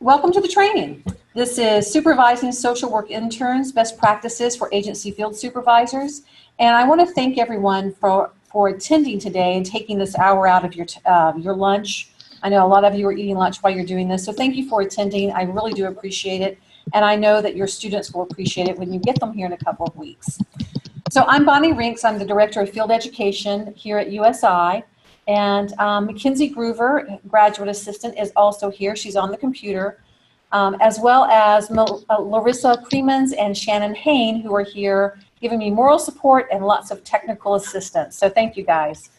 Welcome to the training. This is Supervising Social Work Interns, Best Practices for Agency Field Supervisors. And I want to thank everyone for attending today and taking this hour out of your lunch. I know a lot of you are eating lunch while you're doing this, so thank you for attending. I really do appreciate it. And I know that your students will appreciate it when you get them here in a couple of weeks. So I'm Bonnie Rinks. I'm the Director of Field Education here at USI. And Mackenzie Groover, Graduate Assistant, is also here. She's on the computer, as well as Larissa Cremans and Shannon Hain, who are here giving me moral support and lots of technical assistance. So thank you guys.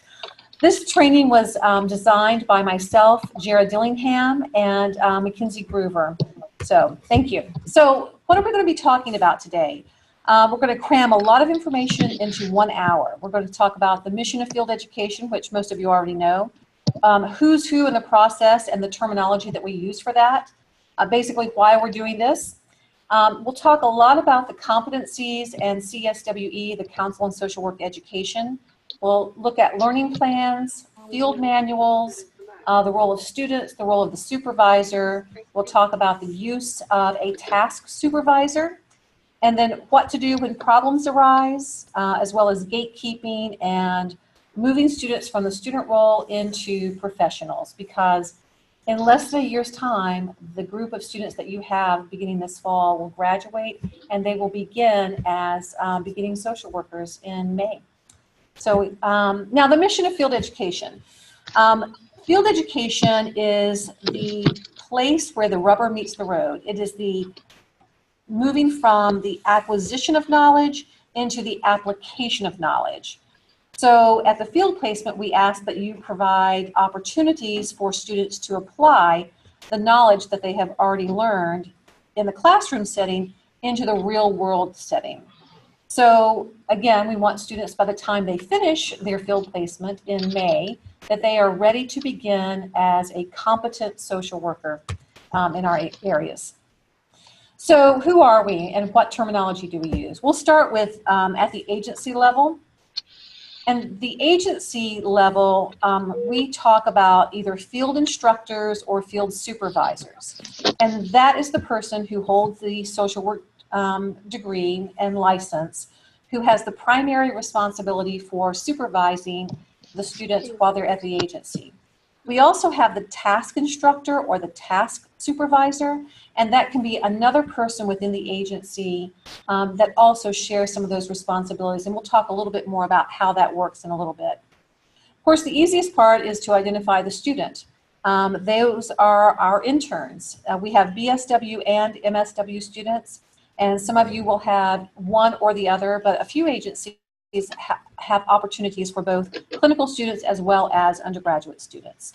This training was designed by myself, Jared Dillingham, and Mackenzie Groover. So thank you. So what are we going to be talking about today? We're going to cram a lot of information into 1 hour. We're going to talk about the mission of field education, which most of you already know, who's who in the process and the terminology that we use for that, basically why we're doing this. We'll talk a lot about the competencies and CSWE, the Council on Social Work Education. We'll look at learning plans, field manuals, the role of students, the role of the supervisor. We'll talk about the use of a task supervisor, and then what to do when problems arise, as well as gatekeeping and moving students from the student role into professionals, because in less than a year's time, the group of students that you have beginning this fall will graduate, and they will begin as beginning social workers in May. So now the mission of field education. Field education is the place where the rubber meets the road. It is the moving from the acquisition of knowledge into the application of knowledge. So at the field placement, we ask that you provide opportunities for students to apply the knowledge that they have already learned in the classroom setting into the real world setting. So again, we want students, by the time they finish their field placement in May, that they are ready to begin as a competent social worker in our areas. So who are we and what terminology do we use? We'll start with at the agency level. And the agency level, we talk about either field instructors or field supervisors. And that is the person who holds the social work degree and license, who has the primary responsibility for supervising the students while they're at the agency. We also have the task instructor or the task supervisor, and that can be another person within the agency that also shares some of those responsibilities, and we'll talk a little bit more about how that works in a little bit. Of course, the easiest part is to identify the student. Those are our interns. We have BSW and MSW students, and some of you will have one or the other, but a few agencies have opportunities for both clinical students as well as undergraduate students.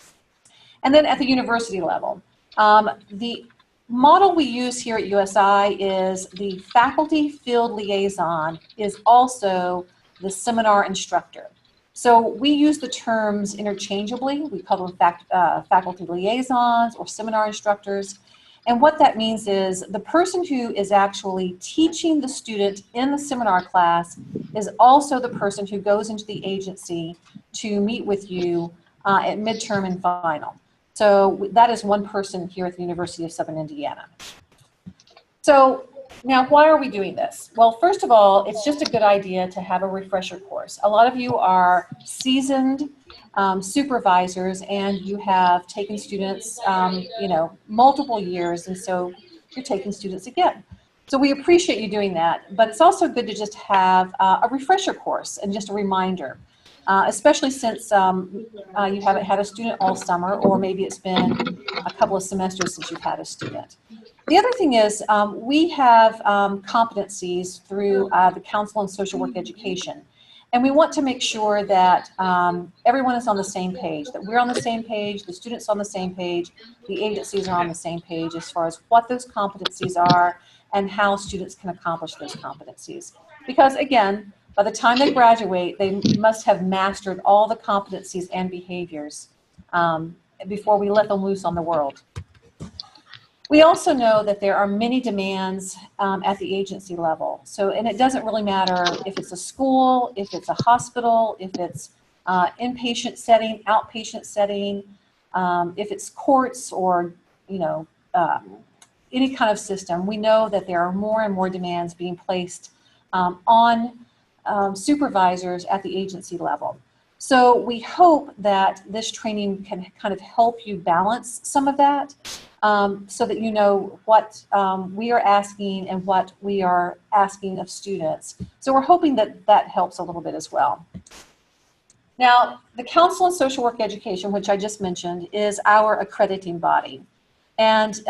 And then at the university level, the model we use here at USI is the faculty field liaison is also the seminar instructor. So we use the terms interchangeably. We call them faculty liaisons or seminar instructors. And what that means is the person who is actually teaching the student in the seminar class is also the person who goes into the agency to meet with you at midterm and final. So that is one person here at the University of Southern Indiana. So now why are we doing this? Well, first of all, it's just a good idea to have a refresher course. A lot of you are seasoned supervisors, and you have taken students, you know, multiple years, and so you're taking students again. So we appreciate you doing that, but it's also good to just have a refresher course and just a reminder, especially since you haven't had a student all summer, or maybe it's been a couple of semesters since you've had a student. The other thing is we have competencies through the Council on Social Work Education. And we want to make sure that everyone is on the same page, that we're on the same page, the students on the same page, the agencies are on the same page as far as what those competencies are and how students can accomplish those competencies. Because again, by the time they graduate, they must have mastered all the competencies and behaviors before we let them loose on the world. We also know that there are many demands at the agency level. So, and it doesn't really matter if it's a school, if it's a hospital, if it's inpatient setting, outpatient setting, if it's courts or, you know, any kind of system, we know that there are more and more demands being placed on supervisors at the agency level. So we hope that this training can kind of help you balance some of that, so that you know what we are asking and what we are asking of students. So we're hoping that that helps a little bit as well. Now, the Council on Social Work Education, which I just mentioned, is our accrediting body. And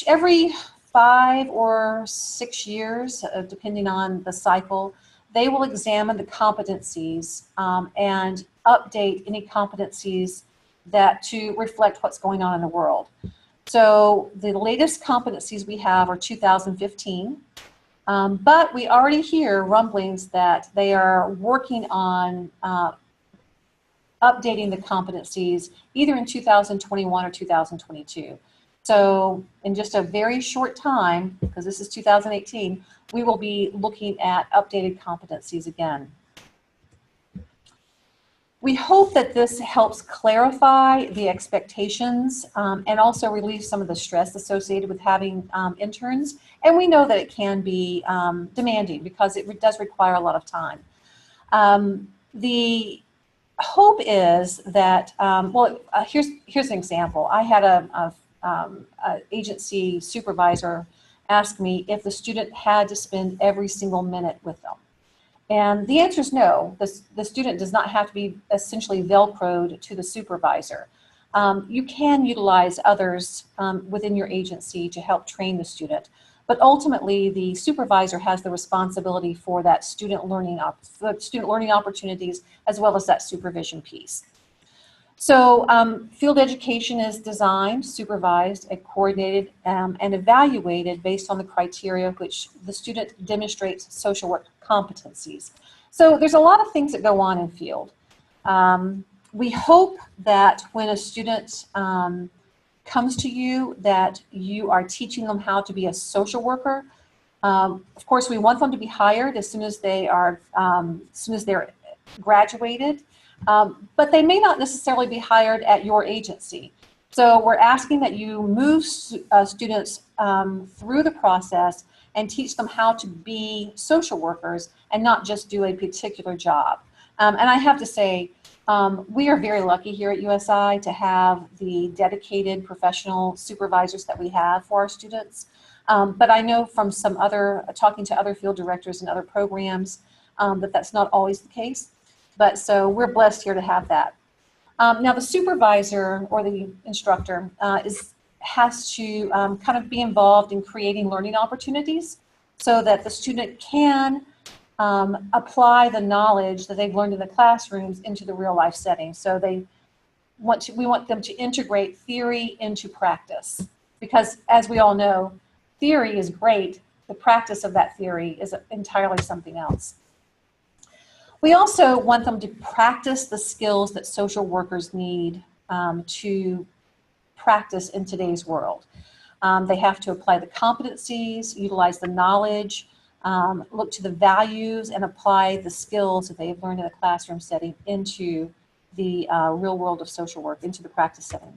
every 5 or 6 years, depending on the cycle, they will examine the competencies and update any competencies to reflect what's going on in the world. So the latest competencies we have are 2015, but we already hear rumblings that they are working on updating the competencies either in 2021 or 2022. So in just a very short time, because this is 2018, we will be looking at updated competencies again. We hope that this helps clarify the expectations and also relieve some of the stress associated with having interns. And we know that it can be demanding because it does require a lot of time. The hope is that, here's an example. I had a agency supervisor ask me if the student had to spend every single minute with them. And the answer is no. The student does not have to be essentially Velcroed to the supervisor. You can utilize others within your agency to help train the student, but ultimately the supervisor has the responsibility for that student learning opportunities as well as that supervision piece. So field education is designed, supervised, and coordinated and evaluated based on the criteria which the student demonstrates social work competencies. So there's a lot of things that go on in field. We hope that when a student comes to you that you are teaching them how to be a social worker. Of course, we want them to be hired as soon as they're graduated. But they may not necessarily be hired at your agency. So we're asking that you move students through the process and teach them how to be social workers and not just do a particular job. And I have to say, we are very lucky here at USI to have the dedicated professional supervisors that we have for our students. But I know from talking to other field directors and other programs, that that's not always the case. But so we're blessed here to have that. Now the supervisor or the instructor has to kind of be involved in creating learning opportunities so that the student can apply the knowledge that they've learned in the classrooms into the real life setting. So we want them to integrate theory into practice, because as we all know, theory is great. The practice of that theory is entirely something else. We also want them to practice the skills that social workers need to practice in today's world. They have to apply the competencies, utilize the knowledge, look to the values, and apply the skills that they have learned in the classroom setting into the real world of social work, into the practice setting.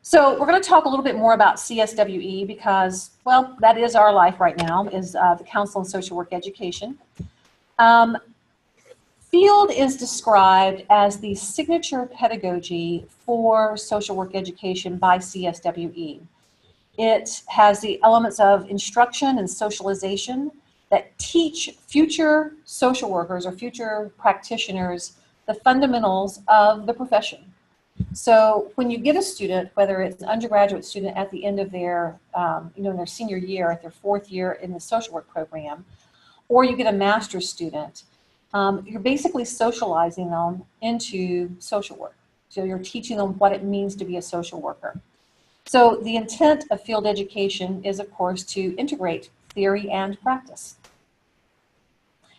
So we're going to talk a little bit more about CSWE because, well, that is our life right now, is the Council on Social Work Education. Field is described as the signature pedagogy for social work education by CSWE. It has the elements of instruction and socialization that teach future social workers or future practitioners the fundamentals of the profession. So when you get a student, whether it's an undergraduate student at the end of their, in their senior year, at their 4th year in the social work program, or you get a master's student, you're basically socializing them into social work. So you're teaching them what it means to be a social worker. So the intent of field education is, of course, to integrate theory and practice.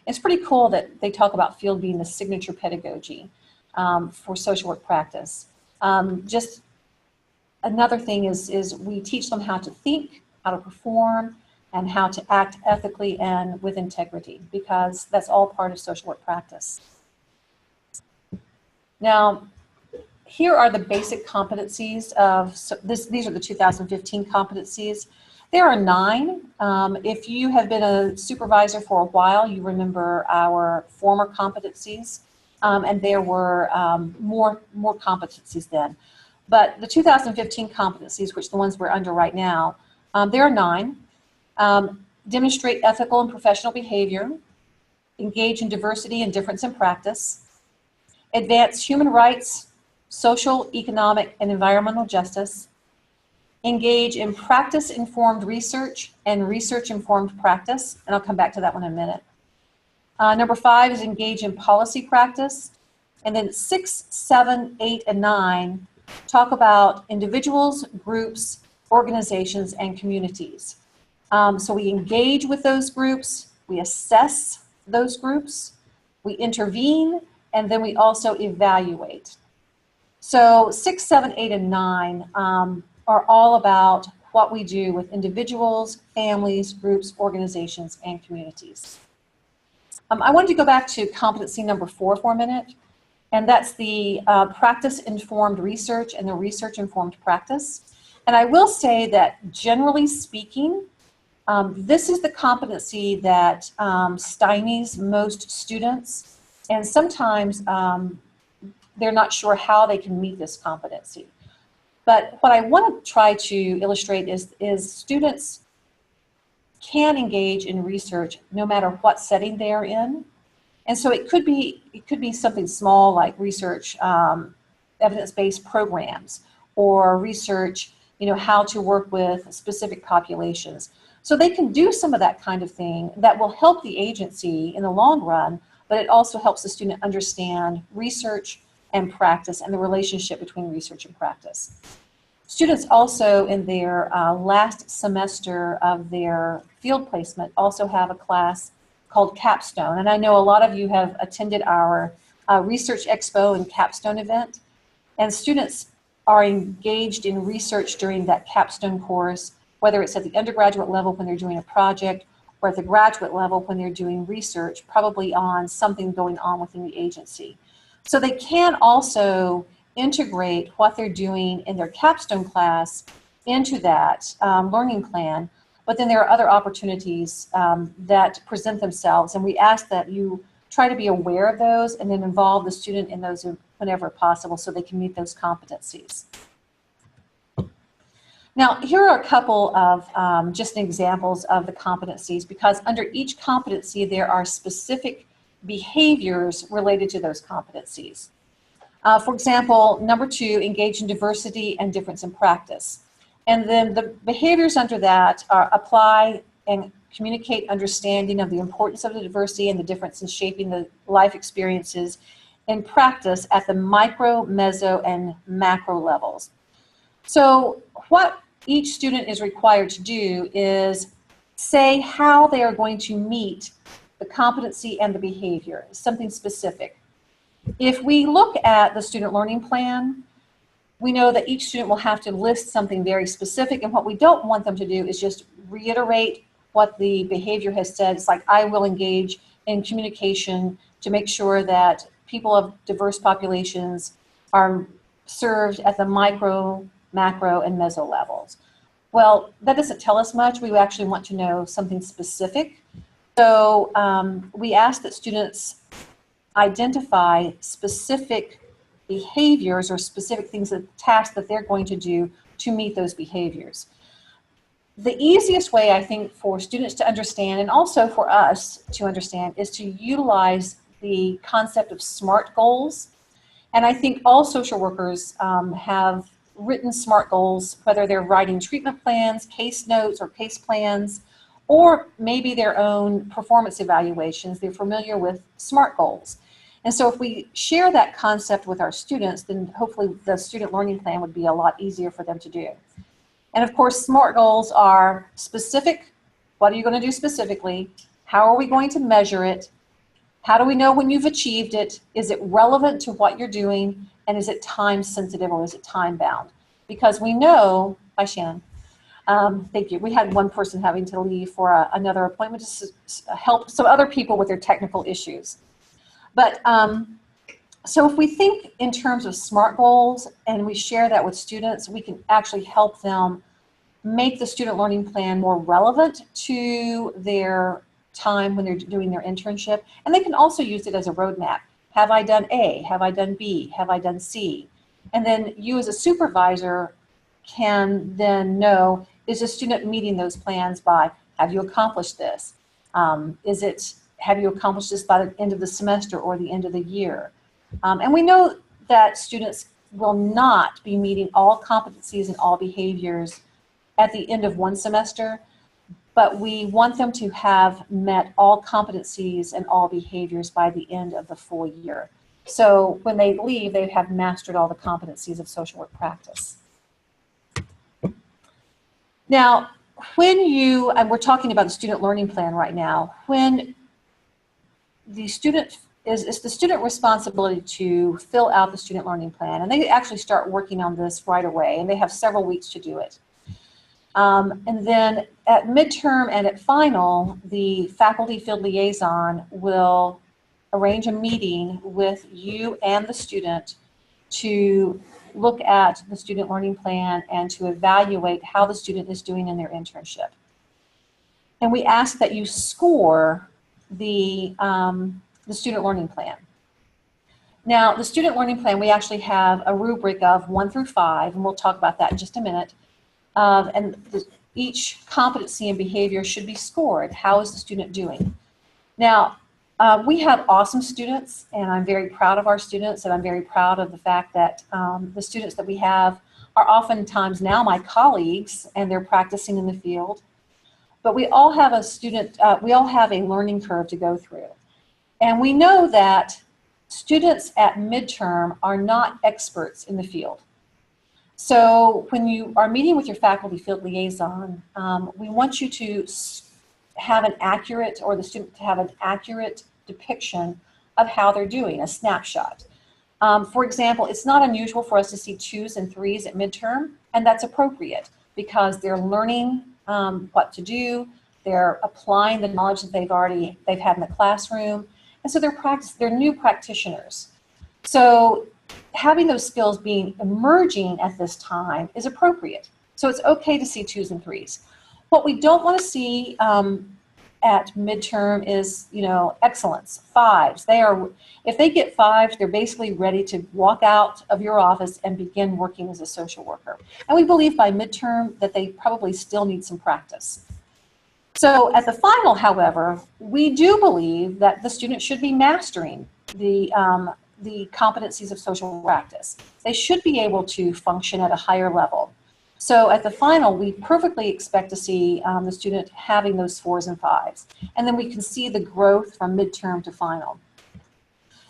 It's pretty cool that they talk about field being the signature pedagogy for social work practice. Just another thing is we teach them how to think, how to perform, and how to act ethically and with integrity, because that's all part of social work practice. Now, here are the basic competencies of, these are the 2015 competencies. There are 9. If you have been a supervisor for a while, you remember our former competencies, and there were more competencies then. But the 2015 competencies, which the ones we're under right now, there are 9. Demonstrate ethical and professional behavior, engage in diversity and difference in practice, advance human rights, social, economic, and environmental justice, engage in practice-informed research and research-informed practice, and I'll come back to that one in a minute. Number 5 is engage in policy practice, and then 6, 7, 8, and 9 talk about individuals, groups, organizations, and communities. So we engage with those groups, we assess those groups, we intervene, and then we also evaluate. So 6, 7, 8, and 9 are all about what we do with individuals, families, groups, organizations, and communities. I wanted to go back to competency number 4 for a minute, and that's the practice-informed research and the research-informed practice. And I will say that generally speaking, this is the competency that stymies most students, and sometimes they're not sure how they can meet this competency. But what I want to try to illustrate is students can engage in research no matter what setting they're in. And so it could be something small like research evidence-based programs, or research, how to work with specific populations. So they can do some of that kind of thing that will help the agency in the long run, but it also helps the student understand research and practice and the relationship between research and practice. Students also, in their last semester of their field placement, also have a class called Capstone. And I know a lot of you have attended our Research Expo and Capstone event. And students are engaged in research during that Capstone course, whether it's at the undergraduate level when they're doing a project, or at the graduate level when they're doing research, probably on something going on within the agency. So they can also integrate what they're doing in their capstone class into that learning plan, but then there are other opportunities that present themselves, and we ask that you try to be aware of those and then involve the student in those whenever possible so they can meet those competencies. Now, here are a couple of just examples of the competencies, because under each competency there are specific behaviors related to those competencies. For example, number 2, engage in diversity and difference in practice. And then the behaviors under that are apply and communicate understanding of the importance of the diversity and the difference in shaping the life experiences in practice at the micro, meso, and macro levels. So what each student is required to do is say how they are going to meet the competency and the behavior, something specific. If we look at the student learning plan, we know that each student will have to list something very specific, and what we don't want them to do is just reiterate what the behavior has said. It's like, I will engage in communication to make sure that people of diverse populations are served at the micro, macro, and meso levels. Well, that doesn't tell us much. We actually want to know something specific. So we ask that students identify specific behaviors or specific things, tasks that they're going to do to meet those behaviors. The easiest way, I think, for students to understand, and also for us to understand, is to utilize the concept of SMART goals. And I think all social workers have written SMART goals, whether they're writing treatment plans, case notes, or case plans, or maybe their own performance evaluations. They're familiar with SMART goals. And so if we share that concept with our students, then hopefully the student learning plan would be a lot easier for them to do. And of course, SMART goals are specific. What are you going to do specifically? How are we going to measure it? How do we know when you've achieved it? Is it relevant to what you're doing? And is it time sensitive, or is it time bound? Because we know, hi Shannon, thank you. We had one person having to leave for another appointment to help some other people with their technical issues. But So if we think in terms of SMART goals and we share that with students, we can actually help them make the student learning plan more relevant to their time when they're doing their internship. And they can also use it as a roadmap. Have I done A? Have I done B? Have I done C? And then you as a supervisor can then know, is a student meeting those plans by, have you accomplished this? Have you accomplished this by the end of the semester or the end of the year? And we know that students will not be meeting all competencies and all behaviors at the end of one semester, but we want them to have met all competencies and all behaviors by the end of the full year. So when they leave, they have mastered all the competencies of social work practice. Now, and we're talking about the student learning plan right now, when the student it's the student responsibility to fill out the student learning plan, and they actually start working on this right away, and they have several weeks to do it. And then at midterm and at final, the faculty field liaison will arrange a meeting with you and the student to look at the student learning plan and to evaluate how the student is doing in their internship. And we ask that you score the student learning plan. Now, the student learning plan, we actually have a rubric of 1 through 5, and we'll talk about that in just a minute. Each competency and behavior should be scored. How is the student doing? Now, we have awesome students, and I'm very proud of our students, and I'm very proud of the fact that the students that we have are oftentimes now my colleagues, and they're practicing in the field. But we all have we all have a learning curve to go through. And we know that students at midterm are not experts in the field. So when you are meeting with your faculty field liaison, we want you to have an accurate, or the student to have an accurate depiction of how they're doing, a snapshot. For example, it's not unusual for us to see 2s and 3s at midterm, and that's appropriate because they're learning what to do, they're applying the knowledge that they've had in the classroom, and so they're new practitioners. So having those skills being emerging at this time is appropriate. So it's okay to see 2s and 3s. What we don't want to see at midterm is, excellence, 5s. If they get 5s, they're basically ready to walk out of your office and begin working as a social worker. And we believe by midterm that they probably still need some practice. So at the final, however, we do believe that the student should be mastering the competencies of social practice. They should be able to function at a higher level. So at the final, we perfectly expect to see the student having those 4s and 5s. And then we can see the growth from midterm to final.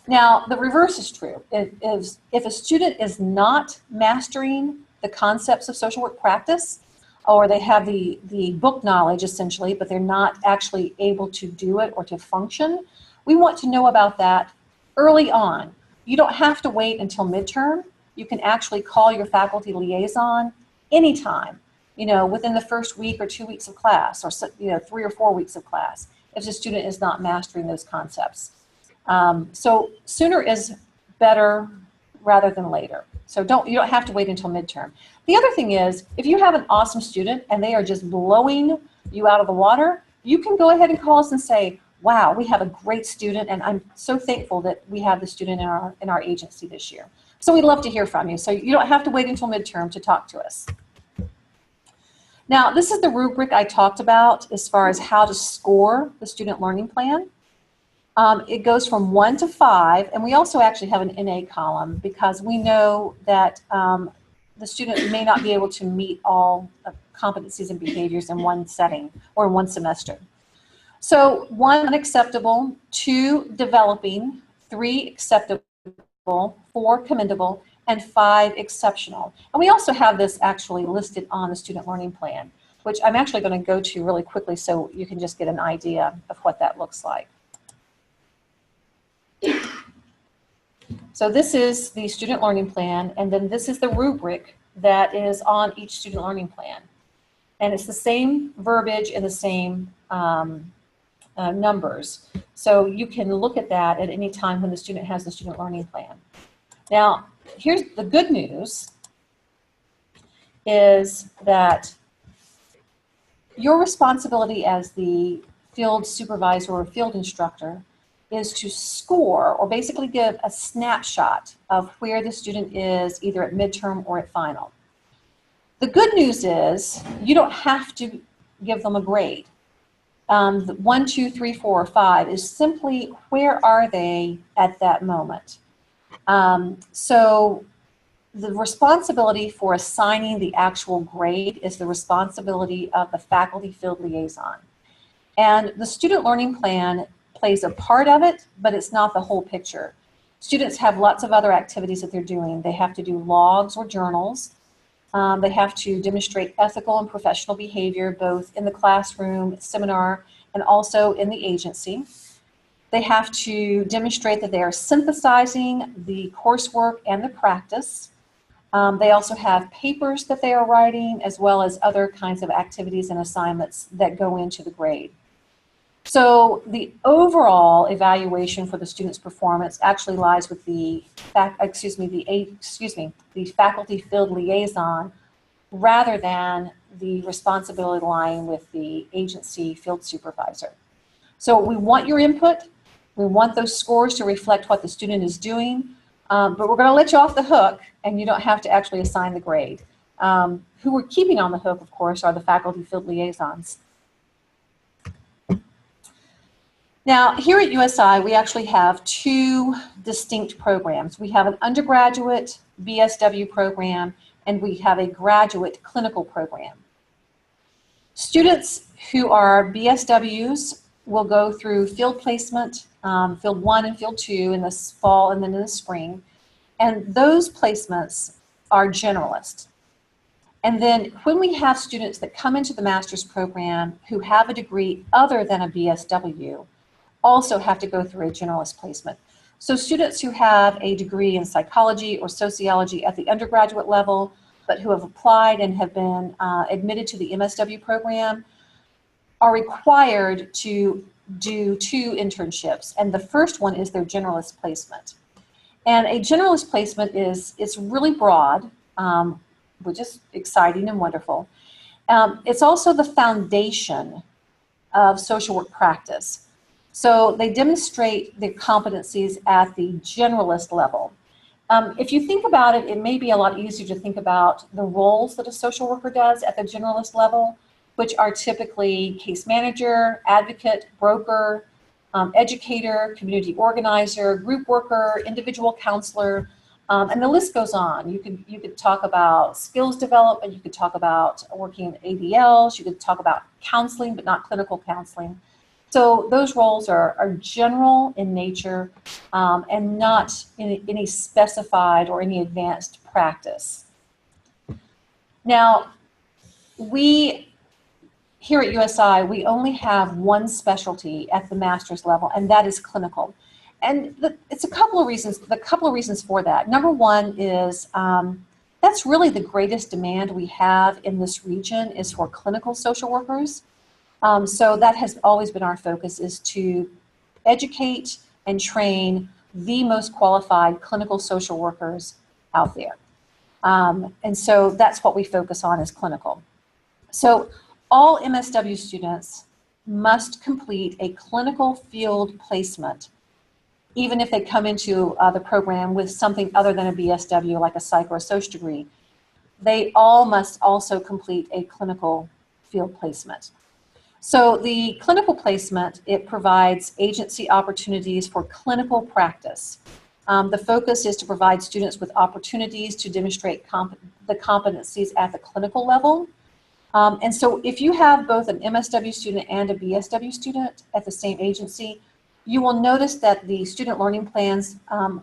Now, the reverse is true. If a student is not mastering the concepts of social work practice, or they have the book knowledge essentially, but they're not actually able to do it or to function, we want to know about that early on. You don't have to wait until midterm. You can actually call your faculty liaison anytime, within the first week or 2 weeks of class, or 3 or 4 weeks of class, if the student is not mastering those concepts. So sooner is better rather than later. So you don't have to wait until midterm. The other thing is, if you have an awesome student and they are just blowing you out of the water, you can go ahead and call us and say, wow, we have a great student, and I'm so thankful that we have the student in our agency this year. So we'd love to hear from you. So you don't have to wait until midterm to talk to us. Now, this is the rubric I talked about as far as how to score the student learning plan. It goes from 1 to 5, and we also actually have an NA column because we know that the student may not be able to meet all competencies and behaviors in one setting or in one semester. So 1, unacceptable, 2, developing, 3, acceptable, 4, commendable, and 5, exceptional. And we also have this actually listed on the student learning plan, which I'm actually going to go to really quickly so you can just get an idea of what that looks like. So this is the student learning plan, and then this is the rubric that is on each student learning plan. And it's the same verbiage and the same numbers. So you can look at that at any time when the student has the student learning plan. Now, here's the good news, is that your responsibility as the field supervisor or field instructor is to score, or basically give a snapshot of where the student is either at midterm or at final. The good news is you don't have to give them a grade. 1, 2, 3, 4, or 5 is simply where are they at that moment. So the responsibility for assigning the actual grade is the responsibility of the faculty field liaison. And the student learning plan plays a part of it, but it's not the whole picture. Students have lots of other activities that they're doing. They have to do logs or journals. They have to demonstrate ethical and professional behavior, both in the classroom, seminar, and also in the agency. They have to demonstrate that they are synthesizing the coursework and the practice. They also have papers that they are writing, as well as other kinds of activities and assignments that go into the grade. So the overall evaluation for the student's performance actually lies with the faculty field liaison, rather than the responsibility lying with the agency field supervisor. So we want your input. We want those scores to reflect what the student is doing, but we're going to let you off the hook, and you don't have to actually assign the grade. Who we're keeping on the hook, of course, are the faculty field liaisons. Now, here at USI, we actually have 2 distinct programs. We have an undergraduate BSW program, and we have a graduate clinical program. Students who are BSWs will go through field placement, Field 1 and Field 2 in the fall and then in the spring, and those placements are generalist. And then when we have students that come into the master's program who have a degree other than a BSW, also have to go through a generalist placement. So students who have a degree in psychology or sociology at the undergraduate level, but who have applied and have been admitted to the MSW program, are required to do 2 internships. And the first one is their generalist placement. And a generalist placement it's really broad, which is exciting and wonderful. It's also the foundation of social work practice. So they demonstrate their competencies at the generalist level. If you think about it, it may be a lot easier to think about the roles that a social worker does at the generalist level, which are typically case manager, advocate, broker, educator, community organizer, group worker, individual counselor, and the list goes on. You could talk about skills development, you could talk about working in ADLs, you could talk about counseling, but not clinical counseling. So those roles are general in nature and not in any specified or any advanced practice. Now, here at USI, we only have 1 specialty at the master's level, and that is clinical. And it's a couple of reasons for that. Number 1 is that's really the greatest demand we have in this region is for clinical social workers. So that has always been our focus, is to educate and train the most qualified clinical social workers out there. And so that's what we focus on, is clinical. So all MSW students must complete a clinical field placement, even if they come into the program with something other than a BSW, like a psych or a social degree. They all must also complete a clinical field placement. So the clinical placement, it provides agency opportunities for clinical practice. The focus is to provide students with opportunities to demonstrate the competencies at the clinical level. And so if you have both an MSW student and a BSW student at the same agency, you will notice that the student learning plans,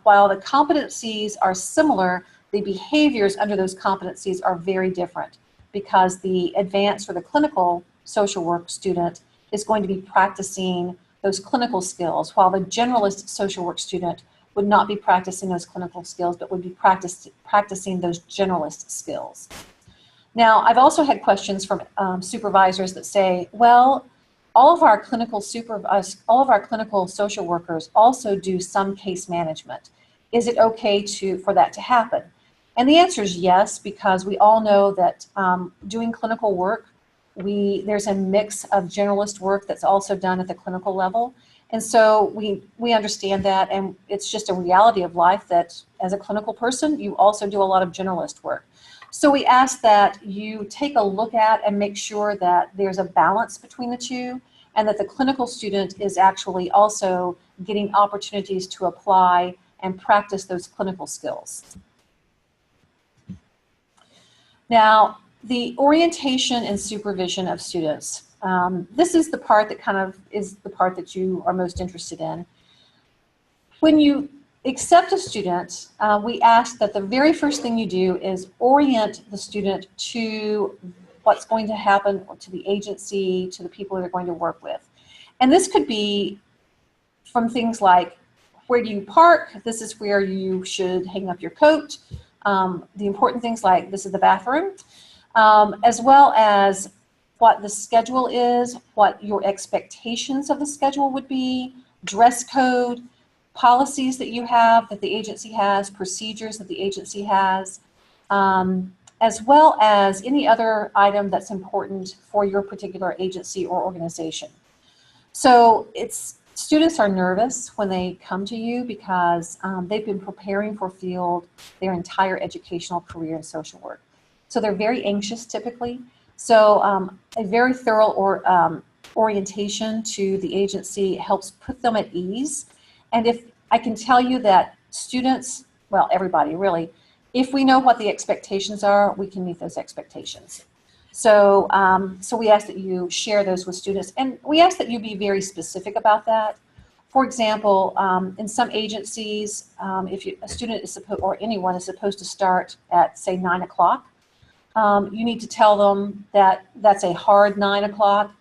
while the competencies are similar, the behaviors under those competencies are very different, because the advanced or the clinical social work student is going to be practicing those clinical skills, while the generalist social work student would not be practicing those clinical skills, but would be practicing those generalist skills. Now, I've also had questions from supervisors that say, well, all of our clinical social workers also do some case management. Is it okay for that to happen? And the answer is yes, because we all know that doing clinical work, there's a mix of generalist work that's also done at the clinical level. And so we understand that, and it's just a reality of life that as a clinical person, you also do a lot of generalist work. So we ask that you take a look at and make sure that there's a balance between the two, and that the clinical student is actually also getting opportunities to apply and practice those clinical skills. Now, the orientation and supervision of students. This is the part that is the part that you are most interested in. When you accept a student, we ask that the very first thing you do is orient the student to what's going to happen to the agency, to the people they're going to work with. And this could be from things like, where do you park? This is where you should hang up your coat. The important things like, this is the bathroom, as well as what the schedule is, what your expectations of the schedule would be, dress code, policies that you have, that the agency has, procedures that the agency has, as well as any other item that's important for your particular agency or organization. So students are nervous when they come to you because they've been preparing for field their entire educational career in social work. So they're very anxious typically. So a very thorough orientation to the agency helps put them at ease. And if I can tell you that students, well, everybody really, if we know what the expectations are, we can meet those expectations. So, so we ask that you share those with students, and we ask that you be very specific about that. For example, in some agencies, if a student is supposed, or anyone is supposed to start at, say, 9 o'clock, you need to tell them that that's a hard 9 o'clock,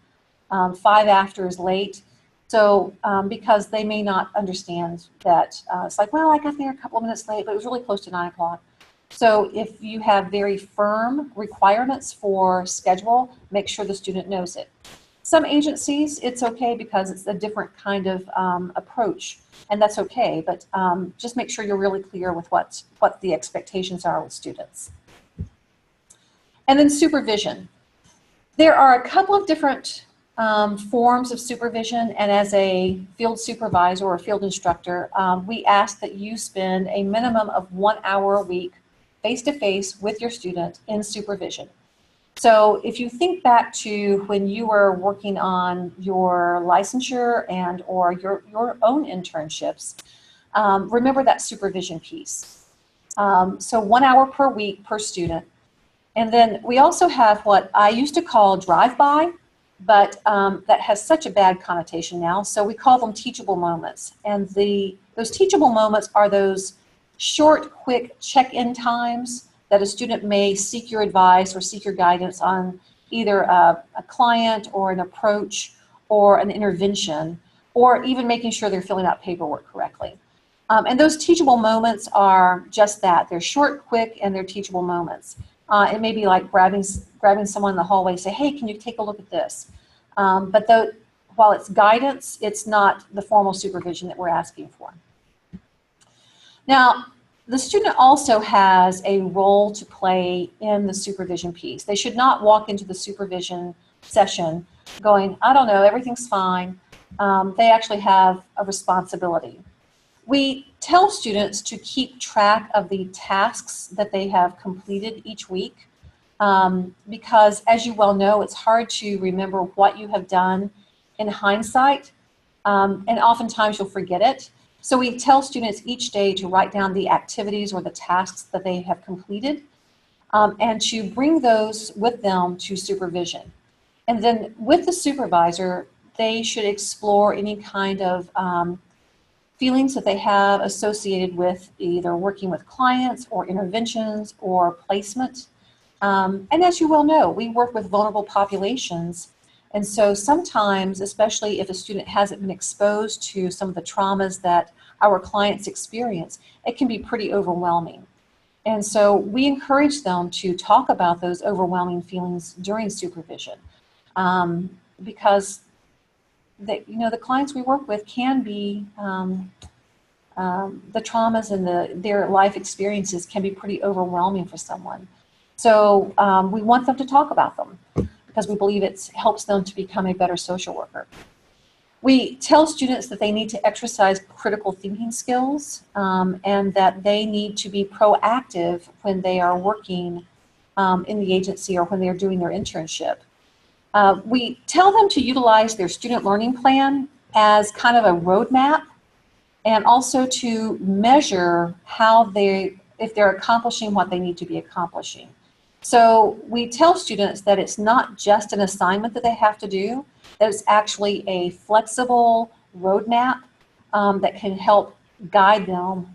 5 after is late. So, because they may not understand that, it's like, well, I got there a couple of minutes late, but it was really close to 9 o'clock. So if you have very firm requirements for schedule, make sure the student knows it. Some agencies, it's okay because it's a different kind of approach, and that's okay, but just make sure you're really clear with what the expectations are with students. And then supervision. There are a couple of different forms of supervision, and as a field supervisor or field instructor, we ask that you spend a minimum of 1 hour a week face-to-face with your student in supervision. So if you think back to when you were working on your licensure and or your own internships, remember that supervision piece. So 1 hour per week per student. And then we also have what I used to call drive-by, but that has such a bad connotation now. So we call them teachable moments. And those teachable moments are those short, quick check-in times that a student may seek your advice or seek your guidance on either a client or an approach or an intervention, or even making sure they're filling out paperwork correctly. And those teachable moments are just that. They're short, quick, and they're teachable moments. It may be like grabbing someone in the hallway, say, hey, can you take a look at this? But while it's guidance, it's not the formal supervision that we're asking for. Now, the student also has a role to play in the supervision piece. They should not walk into the supervision session going, I don't know, everything's fine. They actually have a responsibility. We tell students to keep track of the tasks that they have completed each week because, as you well know, it's hard to remember what you have done in hindsight, and oftentimes you'll forget it. So we tell students each day to write down the activities or the tasks that they have completed and to bring those with them to supervision. And then with the supervisor, they should explore any kind of feelings that they have associated with either working with clients or interventions or placement. And as you well know, we work with vulnerable populations. And so sometimes, especially if a student hasn't been exposed to some of the traumas that our clients experience, it can be pretty overwhelming. And so we encourage them to talk about those overwhelming feelings during supervision because that, you know, the clients we work with can be, the traumas and their life experiences can be pretty overwhelming for someone. So we want them to talk about them because we believe it helps them to become a better social worker. We tell students that they need to exercise critical thinking skills and that they need to be proactive when they are working in the agency or when they're doing their internship. We tell them to utilize their student learning plan as kind of a roadmap, and also to measure how if they're accomplishing what they need to be accomplishing. So we tell students that it's not just an assignment that they have to do, that it's actually a flexible roadmap that can help guide them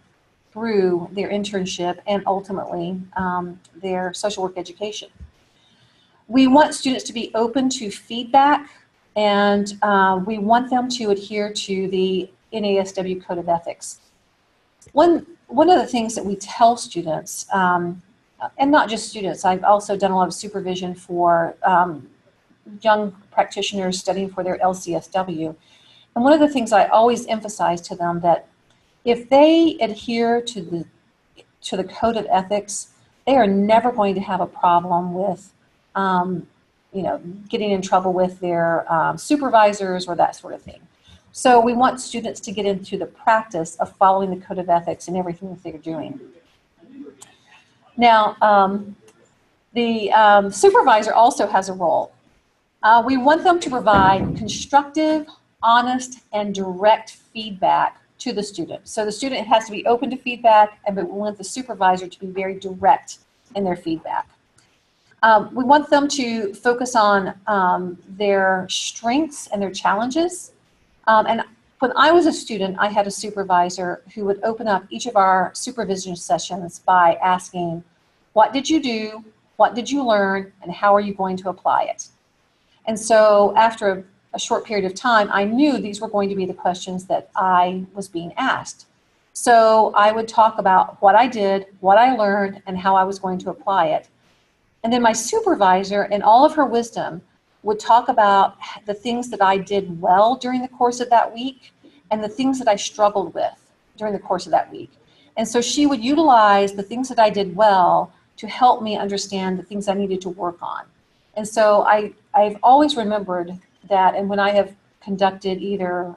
through their internship and ultimately their social work education. We want students to be open to feedback, and we want them to adhere to the NASW Code of Ethics. One of the things that we tell students, and not just students, I've also done a lot of supervision for young practitioners studying for their LCSW. And one of the things I always emphasize to them that if they adhere to the Code of Ethics, they are never going to have a problem with you know, getting in trouble with their supervisors or that sort of thing. So we want students to get into the practice of following the Code of Ethics in everything that they're doing. Now, the supervisor also has a role. We want them to provide constructive, honest, and direct feedback to the student. So the student has to be open to feedback, but we want the supervisor to be very direct in their feedback. We want them to focus on their strengths and their challenges. And when I was a student, I had a supervisor who would open up each of our supervision sessions by asking, what did you do, what did you learn, and how are you going to apply it? And so after a short period of time, I knew these were going to be the questions that I was being asked. So I would talk about what I did, what I learned, and how I was going to apply it. And then my supervisor, in all of her wisdom, would talk about the things that I did well during the course of that week and the things that I struggled with during the course of that week. And so she would utilize the things that I did well to help me understand the things I needed to work on. And so I've always remembered that, and when I have conducted either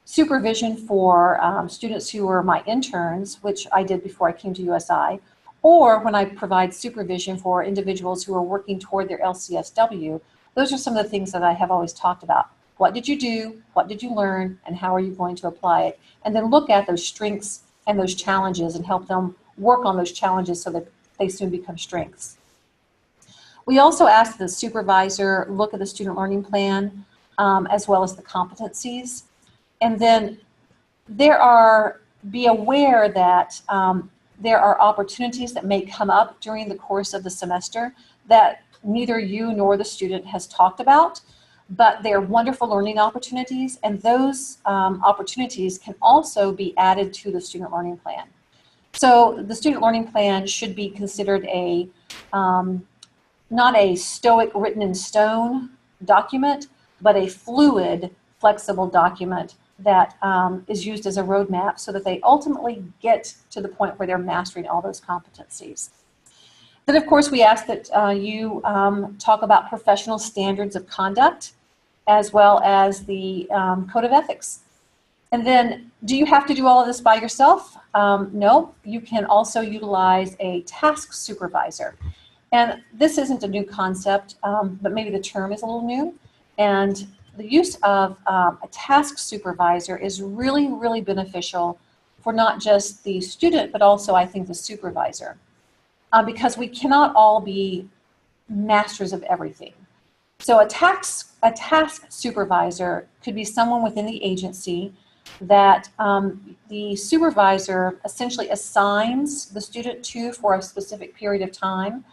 supervision for students who were my interns, which I did before I came to USI, or when I provide supervision for individuals who are working toward their LCSW, those are some of the things that I have always talked about. What did you do? What did you learn? And how are you going to apply it? And then look at those strengths and those challenges and help them work on those challenges so that they soon become strengths. We also ask the supervisor look at the student learning plan as well as the competencies. And then be aware that there are opportunities that may come up during the course of the semester that neither you nor the student has talked about, but they're wonderful learning opportunities, and those opportunities can also be added to the student learning plan. So the student learning plan should be considered not a stoic written in stone document, but a fluid, flexible document that is used as a roadmap so that they ultimately get to the point where they're mastering all those competencies. Then, of course, we ask that you talk about professional standards of conduct as well as the Code of Ethics. And then, do you have to do all of this by yourself? No, you can also utilize a task supervisor. And this isn't a new concept, but maybe the term is a little new. And the use of a task supervisor is really, really beneficial for not just the student, but also, I think, the supervisor. Because we cannot all be masters of everything. So a task supervisor could be someone within the agency that the supervisor essentially assigns the student to for a specific period of time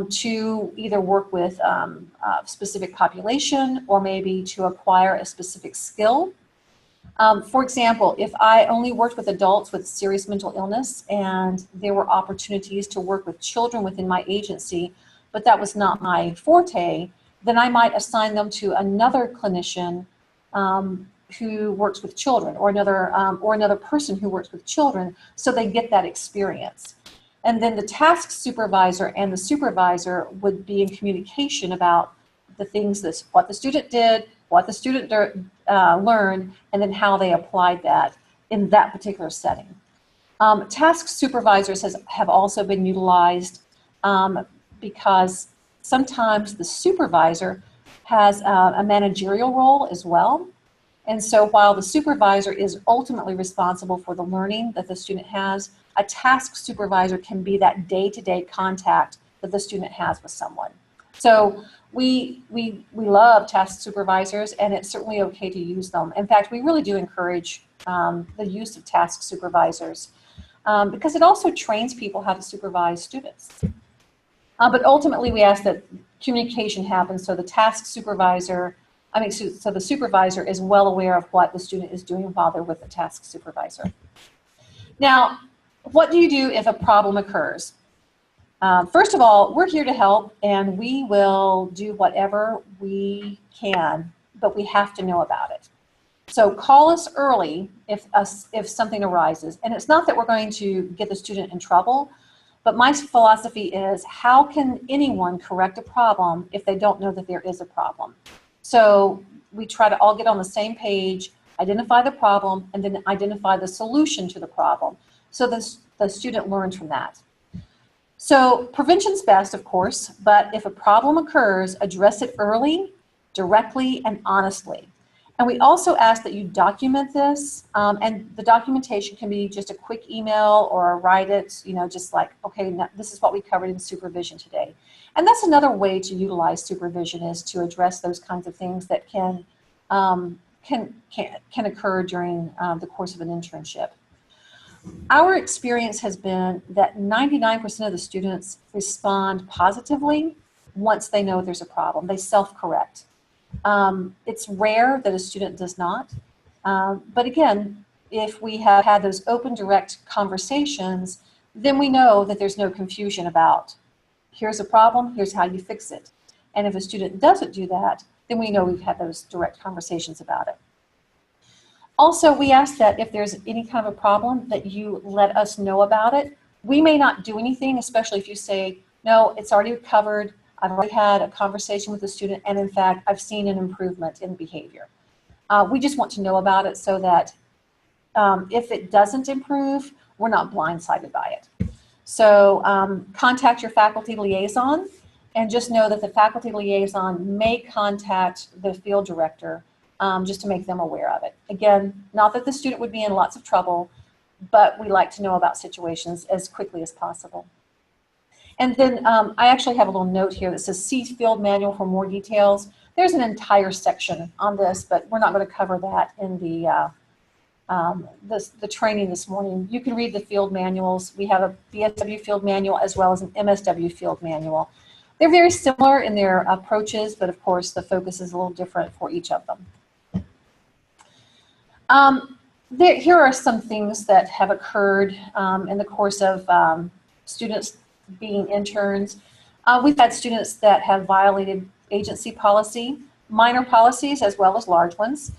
to either work with a specific population or maybe to acquire a specific skill. For example, if I only worked with adults with serious mental illness and there were opportunities to work with children within my agency, but that was not my forte, then I might assign them to another clinician who works with children, or another person who works with children, so they get that experience. And then the task supervisor and the supervisor would be in communication about the things what the student did, what the student learned, and then how they applied that in that particular setting. Task supervisors have also been utilized because sometimes the supervisor has a managerial role as well. And so while the supervisor is ultimately responsible for the learning that the student has, a task supervisor can be that day-to-day contact that the student has with someone. So we love task supervisors, and it's certainly okay to use them. In fact, we really do encourage the use of task supervisors because it also trains people how to supervise students. But ultimately, we ask that communication happens so the task supervisor, so the supervisor is well aware of what the student is doing while they're with the task supervisor. Now, what do you do if a problem occurs? First of all, we're here to help, and we will do whatever we can, but we have to know about it. So call us early if something arises. And it's not that we're going to get the student in trouble, but my philosophy is, how can anyone correct a problem if they don't know that there is a problem? So we try to all get on the same page, identify the problem, and then identify the solution to the problem, so the student learns from that. So prevention's best, of course, but if a problem occurs, address it early, directly, and honestly. And we also ask that you document this, and the documentation can be just a quick email or write it, just like, okay, this is what we covered in supervision today. And that's another way to utilize supervision, is to address those kinds of things that can occur during the course of an internship. Our experience has been that 99% of the students respond positively once they know there's a problem. They self-correct. It's rare that a student does not. But again, if we have had those open, direct conversations, then we know that there's no confusion about, here's a problem, here's how you fix it. And if a student doesn't do that, then we know we've had those direct conversations about it. Also, we ask that if there's any kind of a problem, that you let us know about it. We may not do anything, especially if you say, no, it's already covered, I've already had a conversation with the student, and in fact, I've seen an improvement in behavior. We just want to know about it so that if it doesn't improve, we're not blindsided by it. So contact your faculty liaison, and just know that the faculty liaison may contact the field director just to make them aware of it. Again, not that the student would be in lots of trouble, but we like to know about situations as quickly as possible. And then I actually have a little note here that says, see field manual for more details. There's an entire section on this, but we're not going to cover that in the training this morning. You can read the field manuals. We have a BSW field manual as well as an MSW field manual. They're very similar in their approaches, but of course the focus is a little different for each of them. Here are some things that have occurred in the course of students being interns. We've had students that have violated agency policy, minor policies as well as large ones.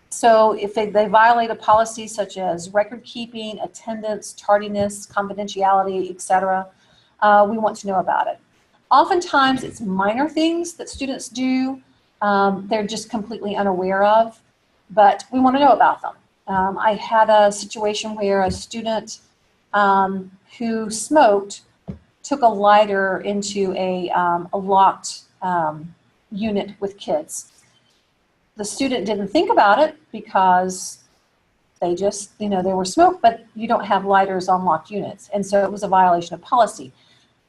So if they violate a policy such as record keeping, attendance, tardiness, confidentiality, etc., we want to know about it. Oftentimes it's minor things that students do, they're just completely unaware of, but we want to know about them. I had a situation where a student who smoked took a lighter into a locked unit with kids. The student didn't think about it because they just, there were smoke, but you don't have lighters on locked units. And so it was a violation of policy.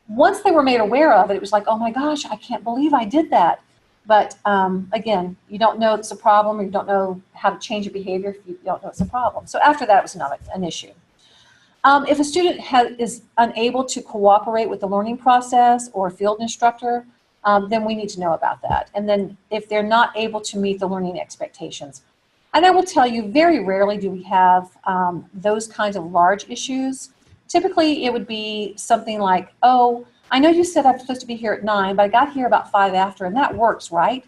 Once they were made aware of it, it was like, oh my gosh, I can't believe I did that. But again, you don't know it's a problem, or you don't know how to change your behavior if you don't know it's a problem. So after that, it was not an issue. If a student is unable to cooperate with the learning process or field instructor, then we need to know about that. And then if they're not able to meet the learning expectations. And I will tell you, very rarely do we have those kinds of large issues. Typically, it would be something like, oh, I know you said I'm supposed to be here at 9, but I got here about 5 after, and that works, right?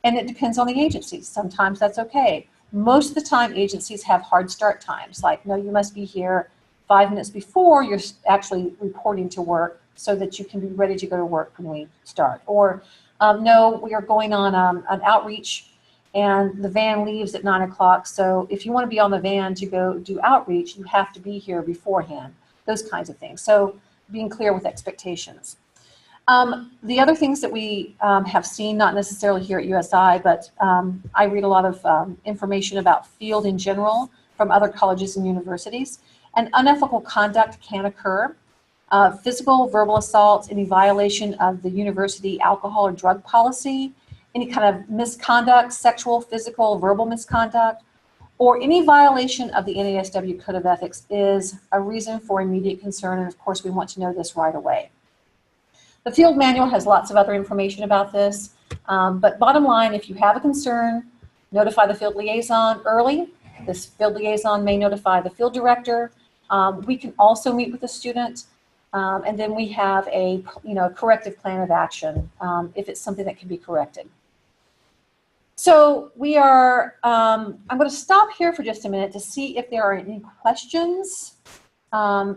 And it depends on the agency. Sometimes that's okay. Most of the time, agencies have hard start times, like, no, you must be here 5 minutes before you're actually reporting to work so that you can be ready to go to work when we start. Or, no, we are going on an outreach and the van leaves at 9 o'clock, so if you want to be on the van to go do outreach, you have to be here beforehand, those kinds of things. So being clear with expectations. The other things that we have seen, not necessarily here at USI, but I read a lot of information about field in general from other colleges and universities, and unethical conduct can occur. Physical, verbal assaults, any violation of the university alcohol or drug policy, any kind of misconduct, sexual, physical, verbal misconduct, or any violation of the NASW Code of Ethics is a reason for immediate concern, and of course we want to know this right away. The field manual has lots of other information about this, but bottom line, if you have a concern, notify the field liaison early. This field liaison may notify the field director. We can also meet with the student, and then we have a corrective plan of action if it's something that can be corrected. So we are, I'm going to stop here for just a minute to see if there are any questions.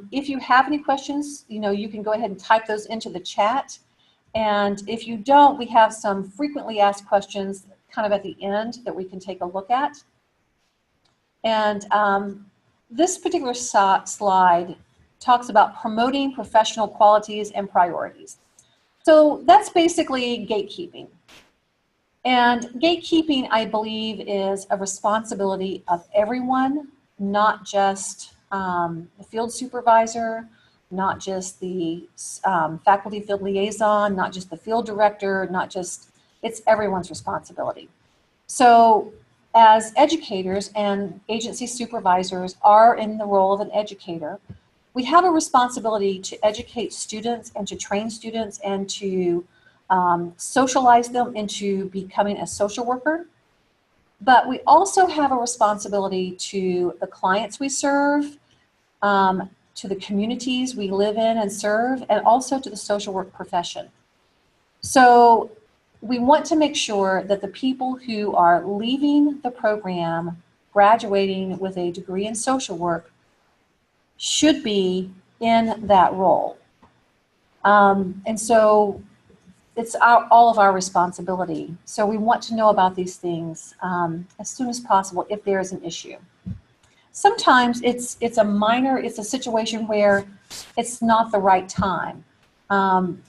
If you have any questions, you can go ahead and type those into the chat. And if you don't, we have some frequently asked questions kind of at the end that we can take a look at. And this particular slide talks about promoting professional qualities and priorities. So that's basically gatekeeping. And gatekeeping, I believe, is a responsibility of everyone, not just the field supervisor, not just the faculty field liaison, not just the field director, it's everyone's responsibility. So as educators and agency supervisors are in the role of an educator, we have a responsibility to educate students and to train students and to socialize them into becoming a social worker. But we also have a responsibility to the clients we serve, to the communities we live in and serve, and also to the social work profession. So we want to make sure that the people who are leaving the program, graduating with a degree in social work, should be in that role. And so it's all of our responsibility. So we want to know about these things as soon as possible if there is an issue. Sometimes it's a situation where it's not the right time.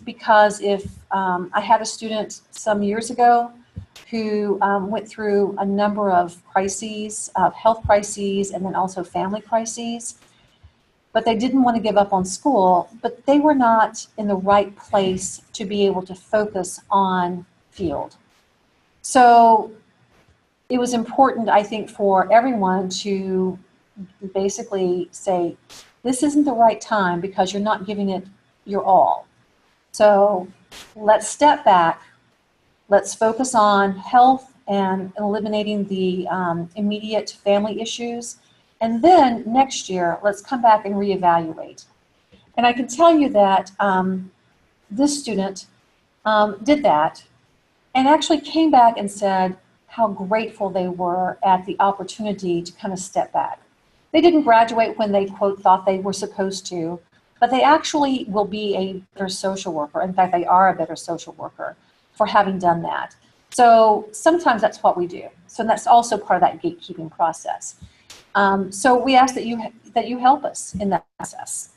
Because if I had a student some years ago who went through a number of crises, health crises, and then also family crises, but they didn't want to give up on school, but they were not in the right place to be able to focus on field. So it was important, I think, for everyone to basically say, this isn't the right time because you're not giving it your all. So let's step back, let's focus on health and eliminating the immediate family issues. And then next year, let's come back and reevaluate. And I can tell you that this student did that and actually came back and said how grateful they were at the opportunity to kind of step back. They didn't graduate when they, quote, thought they were supposed to, but they actually will be a better social worker. In fact, they are a better social worker for having done that. So sometimes that's what we do. So that's also part of that gatekeeping process. So we ask that you help us in that process.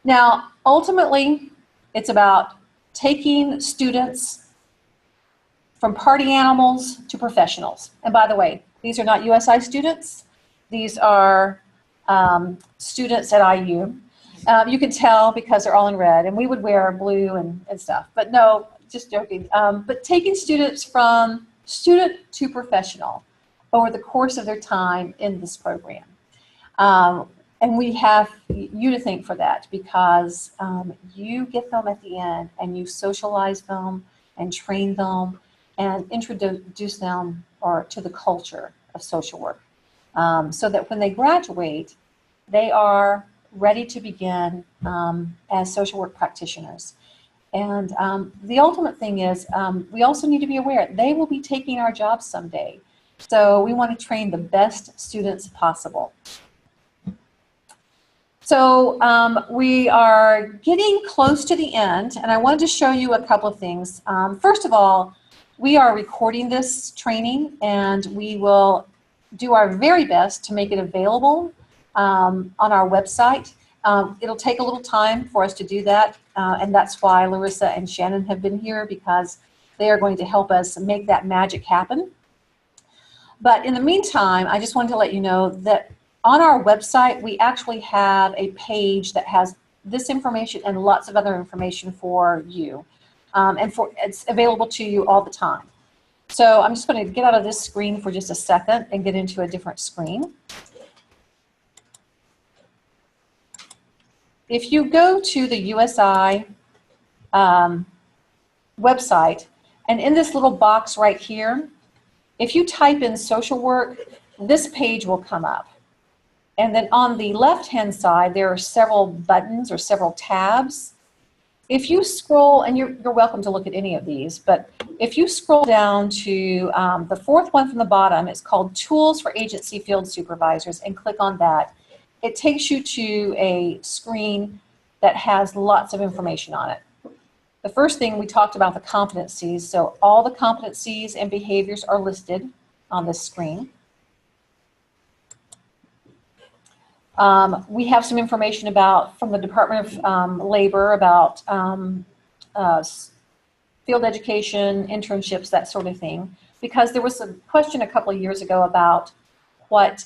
Now, ultimately, it's about taking students from party animals to professionals. And by the way, these are not USI students. These are students at IU. You can tell because they're all in red, and we would wear blue and stuff. But no, just joking. But taking students from student to professional over the course of their time in this program. And we have you to thank for that because you get them at the end and you socialize them and train them and introduce them to the culture of social work so that when they graduate, they are ready to begin as social work practitioners. And the ultimate thing is we also need to be aware they will be taking our jobs someday. So we want to train the best students possible. So we are getting close to the end, and I wanted to show you a couple of things. First of all, we are recording this training, and we will do our very best to make it available on our website. It'll take a little time for us to do that, and that's why Larissa and Shannon have been here, because they are going to help us make that magic happen. But in the meantime, I just wanted to let you know that on our website, we actually have a page that has this information and lots of other information for you. And it's available to you all the time. So I'm just going to get out of this screen for just a second and get into a different screen. If you go to the USI website, and in this little box right here, if you type in social work, this page will come up. And then on the left-hand side, there are several buttons or several tabs. If you scroll, and you're welcome to look at any of these, but if you scroll down to the fourth one from the bottom, it's called Tools for Agency Field Supervisors, and click on that. It takes you to a screen that has lots of information on it. The first thing we talked about, the competencies. So all the competencies and behaviors are listed on this screen. We have some information from the Department of Labor about field education, internships, that sort of thing. Because there was a question a couple of years ago about what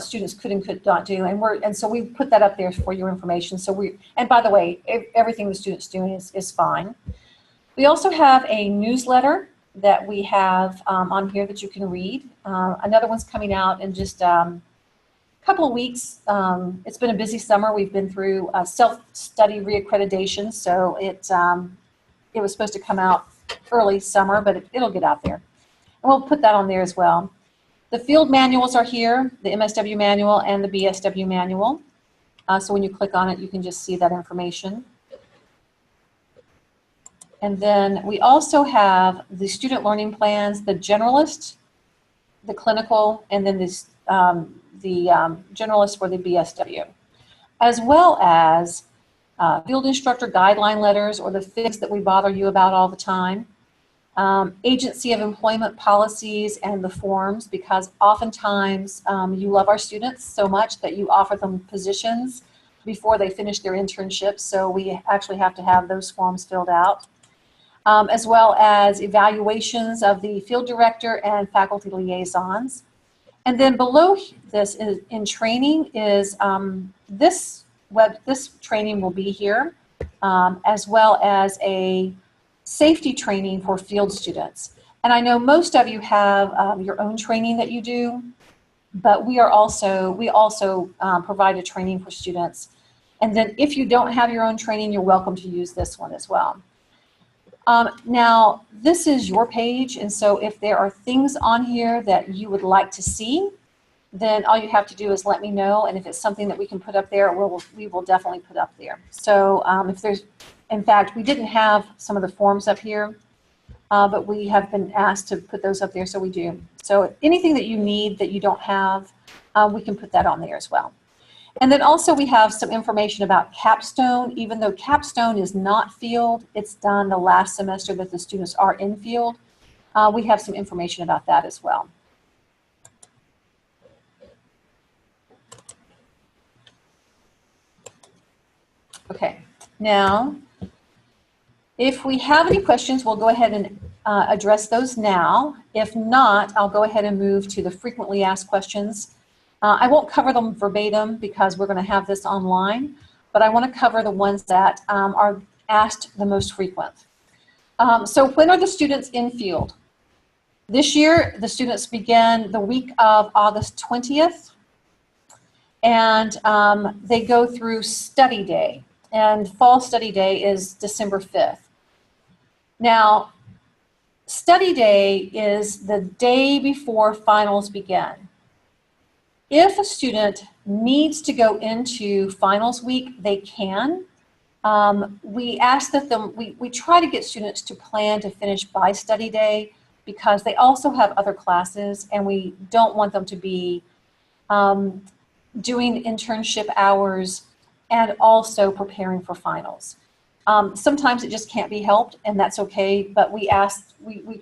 students could and could not do, and so we put that up there for your information. So and by the way, everything the students do is fine. We also have a newsletter that we have on here that you can read. Another one's coming out in just couple of weeks. It's been a busy summer. We've been through self-study reaccreditation, so it was supposed to come out early summer, but it'll get out there. And we'll put that on there as well. The field manuals are here, the MSW manual and the BSW manual. So when you click on it, you can just see that information. And then we also have the student learning plans, the generalist, the clinical, and then this generalist for the BSW, as well as field instructor guideline letters, or the FIGs that we bother you about all the time, agency of employment policies, and the forms, because oftentimes you love our students so much that you offer them positions before they finish their internship, so we actually have to have those forms filled out, as well as evaluations of the field director and faculty liaisons. And then below this in training is this training will be here, as well as a safety training for field students. And I know most of you have your own training that you do, but we also provide a training for students. And then if you don't have your own training, you're welcome to use this one as well. Now, this is your page, and so if there are things on here that you would like to see, then all you have to do is let me know, and if it's something that we can put up there, we will definitely put up there. So in fact, we didn't have some of the forms up here, but we have been asked to put those up there, so we do. So anything that you need that you don't have, we can put that on there as well. And then also we have some information about capstone. Even though capstone is not field, it's done the last semester that the students are in field. We have some information about that as well. Okay, now if we have any questions, we'll go ahead and address those now. If not, I'll go ahead and move to the frequently asked questions. I won't cover them verbatim because we're going to have this online, but I want to cover the ones that are asked the most frequent. So when are the students in field? This year, the students begin the week of August 20th, and they go through study day, and fall study day is December 5th. Now, study day is the day before finals begin. If a student needs to go into finals week, they can. We ask that we try to get students to plan to finish by study day because they also have other classes and we don't want them to be doing internship hours and also preparing for finals. Sometimes it just can't be helped and that's okay, but we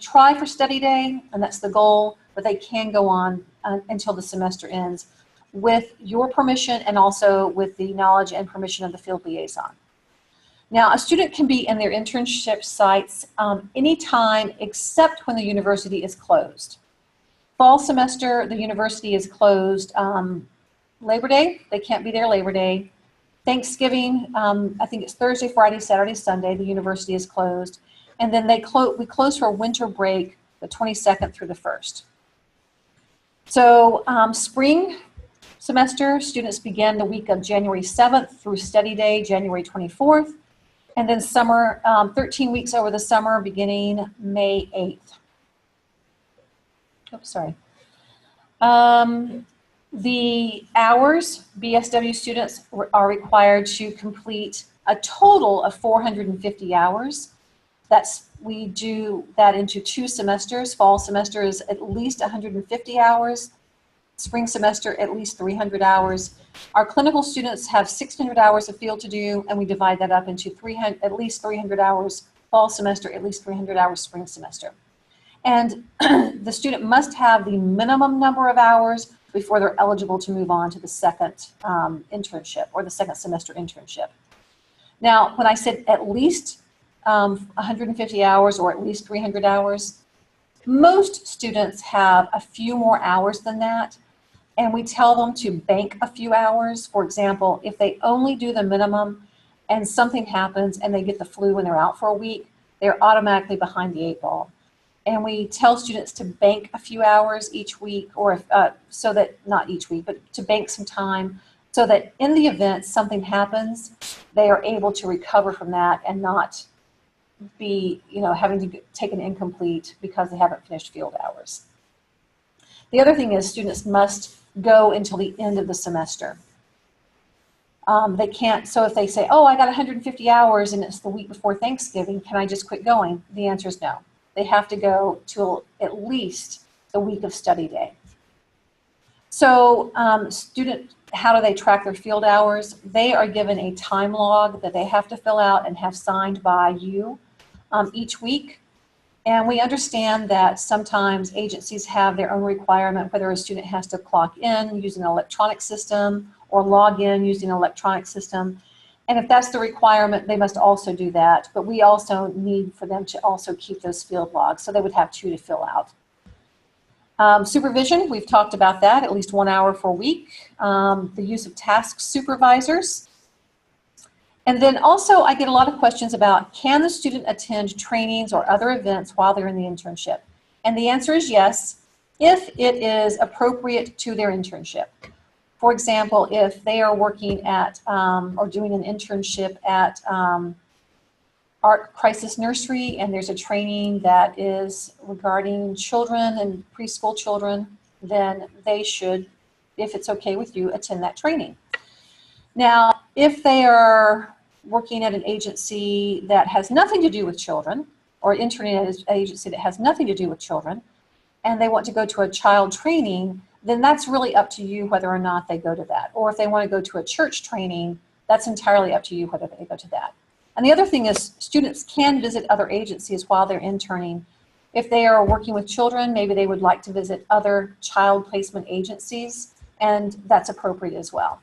try for study day and that's the goal, but they can go on until the semester ends with your permission and also with the knowledge and permission of the field liaison. Now, a student can be in their internship sites anytime except when the university is closed. Fall semester, the university is closed. Labor Day, they can't be there Labor Day. Thanksgiving, I think it's Thursday, Friday, Saturday, Sunday, the university is closed. And then we close for winter break the 22nd through the 1st. So spring semester, students begin the week of January 7th through study day, January 24th. And then summer, 13 weeks over the summer, beginning May 8th. Oops, sorry. The hours, BSW students are required to complete a total of 450 hours. We do that into 2 semesters. Fall semester is at least 150 hours. Spring semester, at least 300 hours. Our clinical students have 600 hours of field to do, and we divide that up into at least 300 hours fall semester, at least 300 hours spring semester. And the student must have the minimum number of hours before they're eligible to move on to the second internship or the second semester internship. Now, when I said at least 150 hours or at least 300 hours, most students have a few more hours than that. And we tell them to bank a few hours. For example, if they only do the minimum and something happens and they get the flu when they're out for a week, they're automatically behind the 8 ball. And we tell students to bank a few hours each week, or so that, not each week, but to bank some time so that in the event something happens, they are able to recover from that and not be, having to take an incomplete because they haven't finished field hours. The other thing is students must go until the end of the semester. They can't, so if they say, oh, I got 150 hours and it's the week before Thanksgiving, can I just quit going? The answer is no. They have to go till at least the week of study day. So how do they track their field hours? They are given a time log that they have to fill out and have signed by you each week. And we understand that sometimes agencies have their own requirement, whether a student has to clock in using an electronic system or log in using an electronic system. And if that's the requirement, they must also do that. But we also need for them to also keep those field logs, so they would have 2 to fill out. Supervision, we've talked about that, at least 1 hour per week. The use of task supervisors. And then also I get a lot of questions about, can the student attend trainings or other events while they're in the internship? And the answer is yes, if it is appropriate to their internship. For example, if they are working at or doing an internship at Art Crisis Nursery and there's a training that is regarding children and preschool children, then they should, if it's okay with you, attend that training. Now, if they are working at an agency that has nothing to do with children, or interning at an agency that has nothing to do with children, and they want to go to a child training, then that's really up to you whether or not they go to that. Or if they want to go to a church training, that's entirely up to you whether they go to that. And the other thing is students can visit other agencies while they're interning. If they are working with children, maybe they would like to visit other child placement agencies, and that's appropriate as well.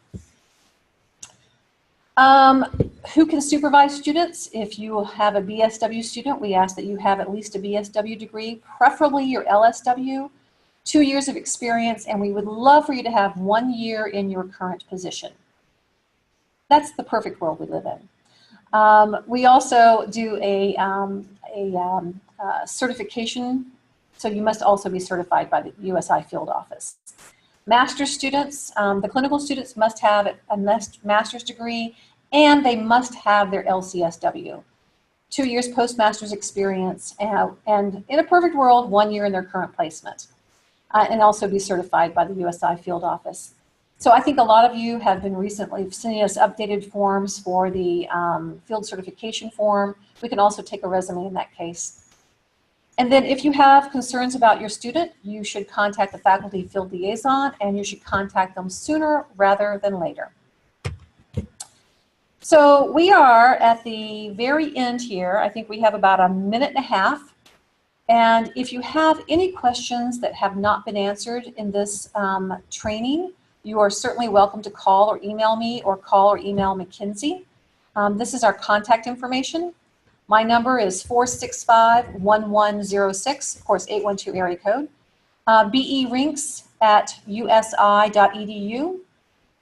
Who can supervise students? If you have a BSW student, we ask that you have at least a BSW degree, preferably your LSW, 2 years of experience, and we would love for you to have 1 year in your current position. That's the perfect world we live in. We also do a certification, so you must also be certified by the USI field office. Master's students, the clinical students must have a master's degree, and they must have their LCSW. 2 years post-master's experience, and in a perfect world, 1 year in their current placement. And also be certified by the USI field office. So I think a lot of you have been recently sending us updated forms for the field certification form. We can also take a resume in that case. And then if you have concerns about your student, you should contact the faculty field liaison, and you should contact them sooner rather than later. So we are at the very end here. I think we have about a minute and a half. And if you have any questions that have not been answered in this training, you are certainly welcome to call or email me, or call or email McKinsey. This is our contact information. My number is 465-1106, of course, 812 area code. BERinks@usi.edu.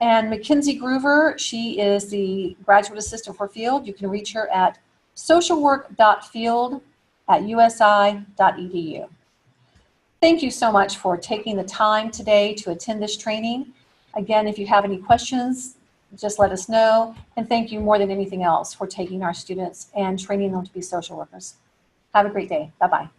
And Mackenzie Groover, she is the graduate assistant for field. You can reach her at socialwork.field@usi.edu. Thank you so much for taking the time today to attend this training. Again, if you have any questions, just let us know. And thank you more than anything else for taking our students and training them to be social workers. Have a great day. Bye-bye.